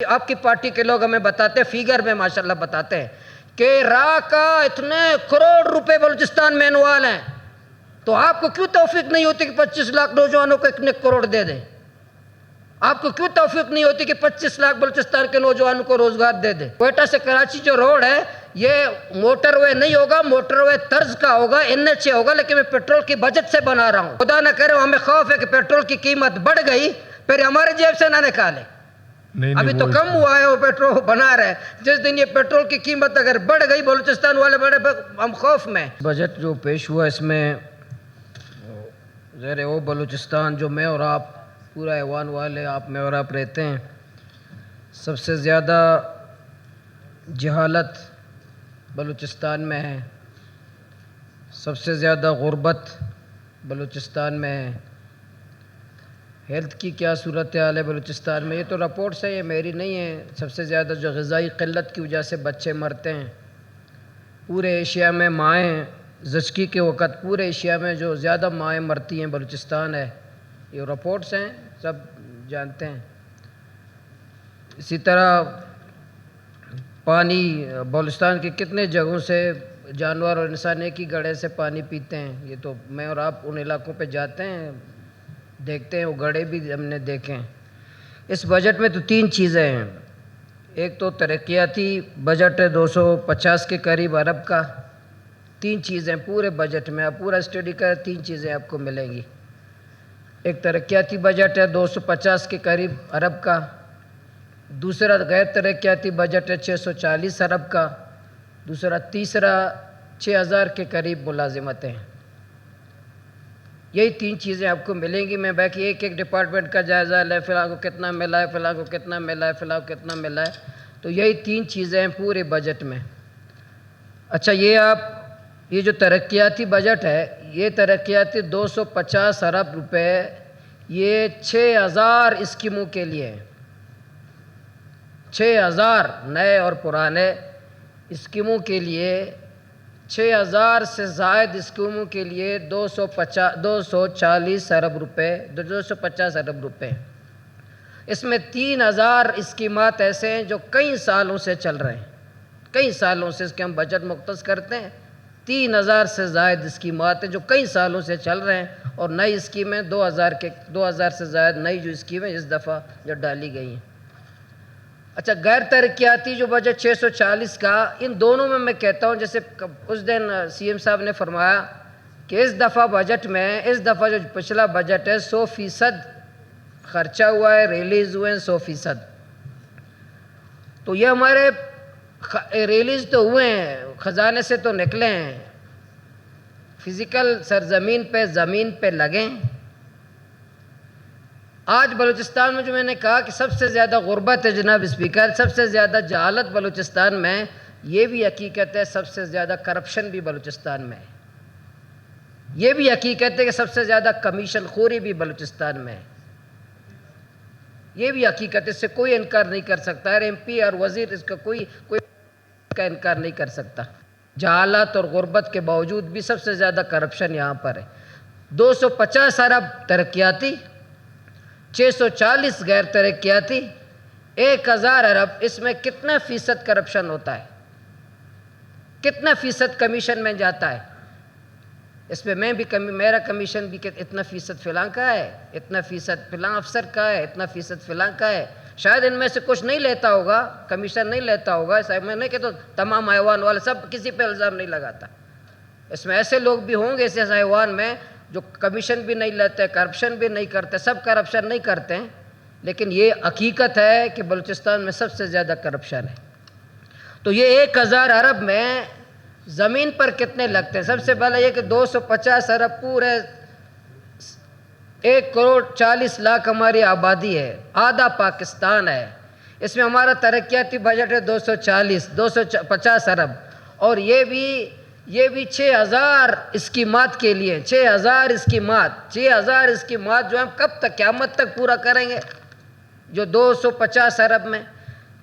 آپ کی پارٹی کے لوگ ہمیں بتاتے ہیں، فیگر میں ماشاءاللہ بتاتے ہیں کہ راہ کا اتنے کروڑ روپے بلوچستان میں انوال ہیں، تو آپ کو کیوں توفیق نہیں ہوتی کہ 25 لاکھ نوجوانوں کو اتنے کروڑ دے دیں؟ آپ کو کیوں توفیق نہیں ہوتی کہ 25 لاکھ بلوچستان کے نوجوانوں کو روزگار دے دیں؟ کوئٹہ سے کراچی جو روڈ ہے یہ موٹر وے نہیں ہوگا، موٹر وے طرز کا ہوگا، NH ہوگا، لیکن میں پیٹرول کی بجٹ سے بنا رہا ہوں۔ خدا نہ کرے ہمیں خوف ہے کہ پیٹرول کی قیمت بڑھ گئی پھر ہمارے جیب سے نہ نکالے۔ ابھی تو کم ہوا ہے، وہ پیٹرول بنا رہے ہیں، جس دن یہ پیٹرول کی قیمت اگر بڑھ گئی بلوچستان والے بڑے ہم خوف میں۔ بجٹ جو پیش ہوا اس میں زیر او بلوچستان جو میں اور آپ پورا ایوان والے آپ میں اور آپ رہتے ہیں، سب سے زیادہ جہالت بلوچستان میں ہے، سب سے زیادہ غربت بلوچستان میں ہے۔ ہیلتھ کی کیا صورتحال ہے بلوچستان میں؟ یہ تو رپورٹس ہے، یہ میری نہیں ہے۔ سب سے زیادہ جو غذائی قلت کی وجہ سے بچے مرتے ہیں پورے ایشیا میں، مائیں زچگی کے وقت پورے ایشیا میں جو زیادہ مائیں مرتی ہیں بلوچستان ہے، یہ رپورٹس ہیں، سب جانتے ہیں۔ اسی طرح پانی بلوچستان کے کتنے جگہوں سے جانور اور انسان ایک ہی گڑھے سے پانی پیتے ہیں، یہ تو میں اور آپ ان علاقوں پہ جاتے ہیں دیکھتے ہیں، وہ گڑھے بھی ہم نے دیکھے ہیں۔ اس بجٹ میں تو 3 چیزیں ہیں۔ ایک تو ترقیاتی بجٹ ہے 250 کے قریب ارب کا، 3 چیزیں پورے بجٹ میں، آپ پورا اسٹڈی کریں 3 چیزیں آپ کو ملیں گی۔ ایک ترقیاتی بجٹ ہے 250 کے قریب ارب کا، دوسرا غیر ترقیاتی بجٹ ہے 640 ارب کا، تیسرا 6000 کے قریب ملازمتیں۔ یہی 3 چیزیں آپ کو ملیں گی۔ میں باقی ایک ڈپارٹمنٹ کا جائزہ لے، فلاں کو کتنا ملا ہے، فلاں کو کتنا ملا ہے، فلاں کو کتنا ملا ہے، تو یہی 3 چیزیں ہیں پورے بجٹ میں۔ اچھا، یہ جو ترقیاتی بجٹ ہے، یہ ترقیاتی 250 ارب روپے یہ 6000 اسکیموں کے لیے ہے۔ 6000 نئے اور پرانے اسکیموں کے لیے، 6000 سے زائد اسکیموں کے لیے 240 ارب روپے، 250 ارب روپے۔ اس میں 3000 اسکیمات ایسے ہیں جو کئی سالوں سے چل رہے ہیں، کئی سالوں سے اس کے ہم بجٹ مختص کرتے ہیں۔ 3000 سے زائد اسکیمات ہیں جو کئی سالوں سے چل رہے ہیں، اور نئی اسکیمیں 2000 سے زائد نئی جو اسکیمیں اس دفعہ جو ڈالی گئی ہیں۔ اچھا، غیر ترقیاتی جو بجٹ 640 کا، ان دونوں میں کہتا ہوں، جیسے اس دن CM صاحب نے فرمایا کہ اس دفعہ بجٹ میں، اس دفعہ جو پچھلا بجٹ ہے 100% خرچہ ہوا ہے، ریلیز ہوئے ہیں 100%، تو یہ ہمارے ریلیز تو ہوئے ہیں، خزانے سے تو نکلے ہیں، فزیکل سرزمین پہ زمین پہ لگیں۔ آج بلوچستان میں جو میں نے کہا کہ سب سے زیادہ غربت ہے جناب اسپیکر، سب سے زیادہ جہالت بلوچستان میں، یہ بھی حقیقت ہے سب سے زیادہ کرپشن بھی بلوچستان میں ہے، یہ بھی حقیقت ہے کہ سب سے زیادہ کمیشن خوری بھی بلوچستان میں ہے، یہ بھی حقیقت ہے، اس سے کوئی انکار نہیں کر سکتا ہے، MP اور وزیر اس کا کوئی کا انکار نہیں کر سکتا۔ جہالت اور غربت کے باوجود بھی سب سے زیادہ کرپشن یہاں پر ہے۔ 250 ارب ترقیاتی، 640 غیر ترقیاتی، 1000 ارب، اس میں کتنا فیصد کرپشن ہوتا ہے، کتنا فیصد کمیشن میں جاتا ہے؟ اس میں میرا کمیشن بھی اتنا فیصد فلاں کا ہے، اتنا فیصد فلاں افسر کا ہے، اتنا فیصد فلاں کا ہے۔ شاید ان میں سے کچھ نہیں لیتا ہوگا، کمیشن نہیں لیتا ہوگا، میں نہیں کہتا تمام ایوان والے سب کسی پہ الزام نہیں لگاتا، اس میں ایسے لوگ بھی ہوں گے اس ایوان میں جو کمیشن بھی نہیں لیتے، کرپشن بھی نہیں کرتے، سب کرپشن نہیں کرتے ہیں، لیکن یہ حقیقت ہے کہ بلوچستان میں سب سے زیادہ کرپشن ہے۔ تو یہ 1000 ارب میں زمین پر کتنے لگتے ہیں؟ سب سے پہلے یہ کہ 250 ارب پورے 1,40,00,000 ہماری آبادی ہے، آدھا پاکستان ہے، اس میں ہمارا ترقیاتی بجٹ ہے 250 ارب، اور یہ بھی 6000 اسکیمات کے لیے، 6000 اسکیمات جو ہم کب تک قیامت تک پورا کریں گے جو 250 ارب میں۔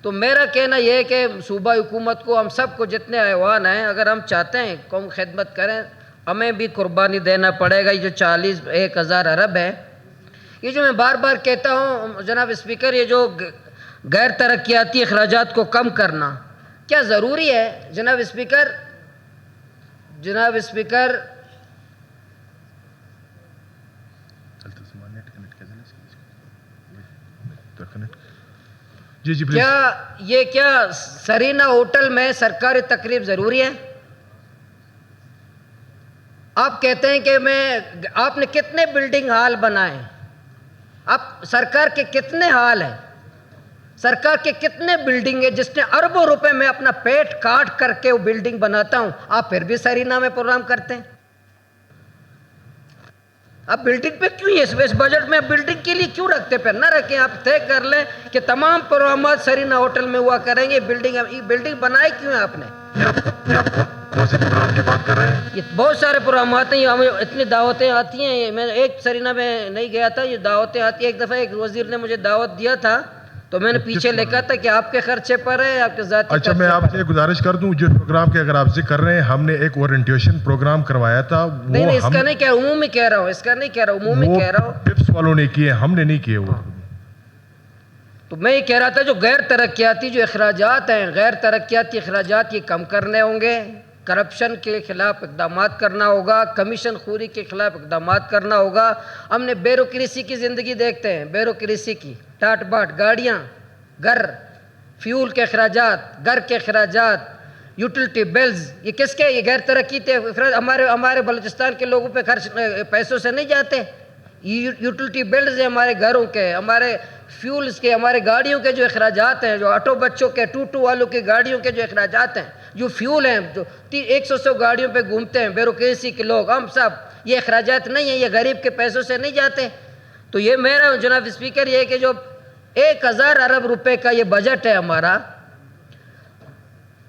تو میرا کہنا یہ ہے کہ صوبہ حکومت کو، ہم سب کو جتنے ایوان ہیں، اگر ہم چاہتے ہیں قوم خدمت کریں، ہمیں بھی قربانی دینا پڑے گا۔ یہ جو 1000 ارب ہے، یہ جو میں بار بار کہتا ہوں جناب اسپیکر، یہ جو غیر ترقیاتی اخراجات کو کم کرنا کیا ضروری ہے؟ جناب اسپیکر کیا سرینا ہوٹل میں سرکاری تقریب ضروری ہے؟ آپ کہتے ہیں کہ آپ نے کتنے بلڈنگ ہال بنائے؟ آپ سرکار کے کتنے ہال ہیں؟ سرکار کے کتنے بلڈنگ ہے جس نے اربوں روپے میں اپنا پیٹ کاٹ کر کے وہ بلڈنگ بناتا ہوں، آپ پھر بھی سرینا میں پروگرام کرتے ہیں؟ آپ بلڈنگ پہ کیوں اس بجٹ میں بلڈنگ کے لیے کیوں رکھتے؟ پھر نہ رکھیں، آپ طے کر لیں کہ تمام پروگرامات سرینا ہوٹل میں ہوا کریں گے۔ بلڈنگ بنائی کیوں ہے آپ نے؟ یہ بہت سارے پروگرامات ہیں، ہمیں اتنی دعوتیں آتی ہیں، میں ایک سرینا میں نہیں گیا تھا، یہ دعوتیں آتی ہیں۔ ایک دفعہ ایک وزیر نے مجھے دعوت دیا تھا تو میں نے پیچھے لکھا تھا کہ آپ کے خرچے پر ہے، آپ کے ذاتی اچھا میں آپ سے گزارش کر دوں، جو پروگرام کے اگر آپ ذکر کر رہے ہیں، ہم نے ایک اورینٹیشن پروگرام کروایا تھا، نہیں اس کا نہیں کہہ رہا، عمومی کہہ رہا ہوں، اس کا نہیں کہہ رہا، عمومی کہہ رہا ہوں۔ ٹپس والوں نے کیے، ہم نے نہیں کیے وہ۔ تو میں یہ کہہ رہا تھا جو غیر ترقیاتی جو اخراجات ہیں، غیر ترقیاتی اخراجات یہ کم کرنے ہوں گے، کرپشن کے خلاف اقدامات کرنا ہوگا، کمیشن خوری کے خلاف اقدامات کرنا ہوگا۔ ہم نے بیوروکریسی کی زندگی دیکھتے ہیں، بیوروکریسی کی ٹاٹ باٹ، گاڑیاں، گھر، فیول کے اخراجات، گھر کے اخراجات، یوٹیلٹی بلز، یہ کس کے؟ یہ غیر ترقی تھے۔ ہمارے بلوچستان کے لوگوں پہ خرچ پیسوں سے نہیں جاتے، یوٹیلٹی بلز ہیں ہمارے گھروں کے، ہمارے فیولز کے، ہمارے گاڑیوں کے جو اخراجات ہیں، جو آٹو بچوں کے، ٹوٹو والوں کی گاڑیوں کے جو اخراجات ہیں، جو فیول ہیں، جو 100 گاڑیوں پہ گھومتے ہیں بیوروکریسی کے لوگ، ہم سب، یہ اخراجات نہیں ہیں، یہ غریب کے پیسوں سے نہیں جاتے۔ تو یہ میرا جناب اسپیکر یہ ہے کہ جو 1000 ارب روپے کا یہ بجٹ ہے ہمارا،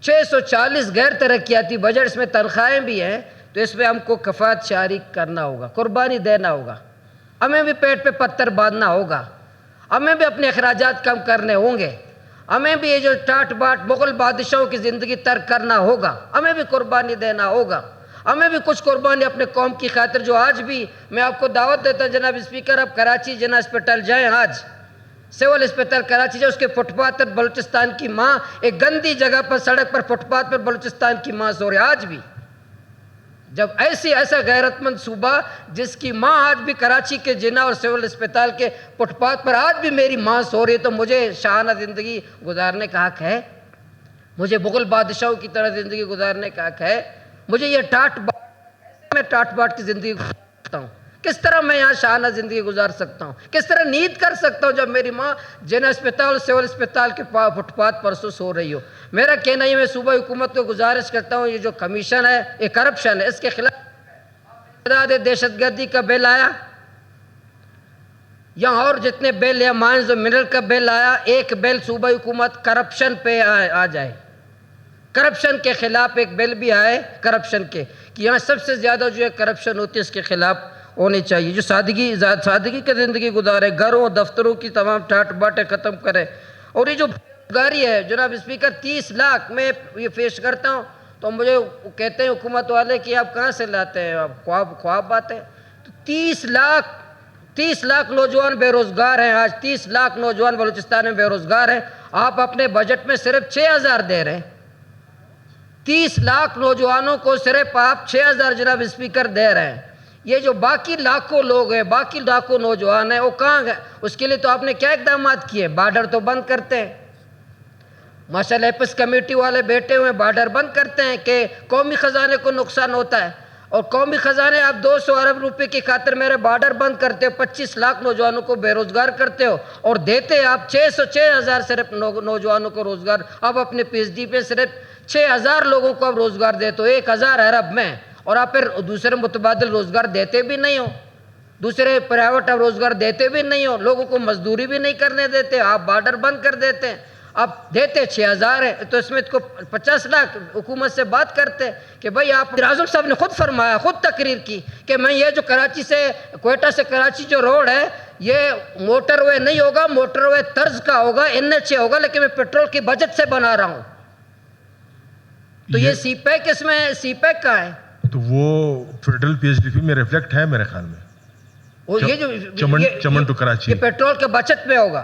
640 غیر ترقیاتی بجٹ، اس میں تنخواہیں بھی ہیں، تو اس میں ہم کو کفایت شعاری کرنا ہوگا، قربانی دینا ہوگا، ہمیں بھی پیٹ پہ پتھر باندھنا ہوگا، ہمیں بھی اپنے اخراجات کم کرنے ہوں گے، ہمیں بھی یہ جو ٹاٹ باٹ مغل بادشاہوں کی زندگی ترک کرنا ہوگا، ہمیں بھی قربانی دینا ہوگا، ہمیں بھی کچھ قربانی اپنے قوم کی خاطر۔ جو آج بھی میں آپ کو دعوت دیتا ہوں جناب اسپیکر، آپ کراچی جنا ہسپتال جائیں، آج سول ہسپتال کراچی جائیں، اس کے فٹ پاتھ پر بلوچستان کی ماں ایک گندی جگہ پر، سڑک پر، فٹ پاتھ پر بلوچستان کی ماں سو رہی ہے آج بھی۔ جب ایسا غیرت مند صوبہ جس کی ماں آج بھی کراچی کے جنا اور سول ہسپتال کے فٹ پاتھ پر آج بھی میری ماں سو رہی ہے، تو مجھے شاہانہ زندگی گزارنے کا حق ہے؟ مجھے مغل بادشاہوں کی طرح زندگی گزارنے کا حق ہے؟ مجھے یہ میں ٹاٹ باٹ کی زندگی گزار سکتا ہوں؟ کس طرح میں یہاں شاہانہ زندگی گزار سکتا ہوں؟ کس طرح نیند کر سکتا ہوں جب میری ماں جنا ہسپتال اور سول ہسپتال کے فٹ پاتھ پر سو رہی ہو؟ میرا کہنا یہ، میں صوبہ حکومت کو گزارش کرتا ہوں، یہ جو کمیشن ہے، یہ کرپشن ہے، اس کے خلاف دہشت گردی کا بل آیا، یہاں اور جتنے بل یا مائنز اور منرل کا بل آیا، ایک بل صوبہ حکومت کرپشن پہ آ جائے، کرپشن کے خلاف ایک بل بھی آئے، کرپشن کے، کہ یہاں سب سے زیادہ جو ہے کرپشن ہوتی ہے، اس کے خلاف ہونی چاہیے، جو سادگی کی زندگی گزارے، گھروں دفتروں کی تمام ٹاٹ باٹیں ختم کرے۔ اور یہ جو گاری ہے جناب اسپیکر، 30 لاکھ میں یہ پیش کرتا ہوں تو مجھے کہتے ہیں حکومت والے کہ آپ کہاں سے لاتے ہیں، آپ خواب بات ہے؟ تو 30 لاکھ نوجوان بے روزگار ہیں آج، 30 لاکھ نوجوان بلوچستان میں بے روزگار ہیں، آپ اپنے بجٹ میں صرف 6000 دے رہے ہیں، 30 لاکھ نوجوانوں کو صرف آپ 6000 جناب اسپیکر دے رہے ہیں۔ یہ جو باقی لاکھوں لوگ ہیں، باقی لاکھوں نوجوان ہیں، وہ کہاں گئے؟ اس کے لیے تو آپ نے کیا اقدامات کیے؟ بارڈر تو بند کرتے ہیں، ماشاءاللہ ایپس کمیٹی والے بیٹھے ہوئے بارڈر بند کرتے ہیں کہ قومی خزانے کو نقصان ہوتا ہے، اور قومی خزانے آپ 200 ارب روپے کی خاطر میرے بارڈر بند کرتے ہو، 25 لاکھ نوجوانوں کو بے روزگار کرتے ہو، اور دیتے آپ 6000 صرف نوجوانوں کو روزگار، اب اپنے پی ایچ ڈی پہ صرف 6000 لوگوں کو اب روزگار دیتے ہو 1000 ارب میں، اور آپ پھر دوسرے متبادل روزگار دیتے بھی نہیں ہو، دوسرے پرائیویٹ اب روزگار دیتے بھی نہیں ہو، لوگوں کو مزدوری بھی نہیں کرنے دیتے، آپ بارڈر بند کر دیتے ہیں، آپ دیتے 6000 ہے، تو اس میں کو 50 لاکھ حکومت سے بات کرتے کہ بھائی آپ، وزیر اعظم صاحب نے خود فرمایا، خود تقریر کی کہ میں یہ جو کراچی سے کوئٹہ سے کراچی جو روڈ ہے، یہ موٹر وے نہیں ہوگا، موٹر وے طرز کا ہوگا، NH ہوگا، لیکن میں پیٹرول کی بجٹ سے بنا رہا ہوں۔ تو یہ سی پیک، اس میں سی پیک کا ہے، تو وہ federal P H D P میں ریفلیکٹ ہے میرے خیال میں، یہ جو چمن ٹو کراچی، یہ پیٹرول کے بچت میں ہوگا،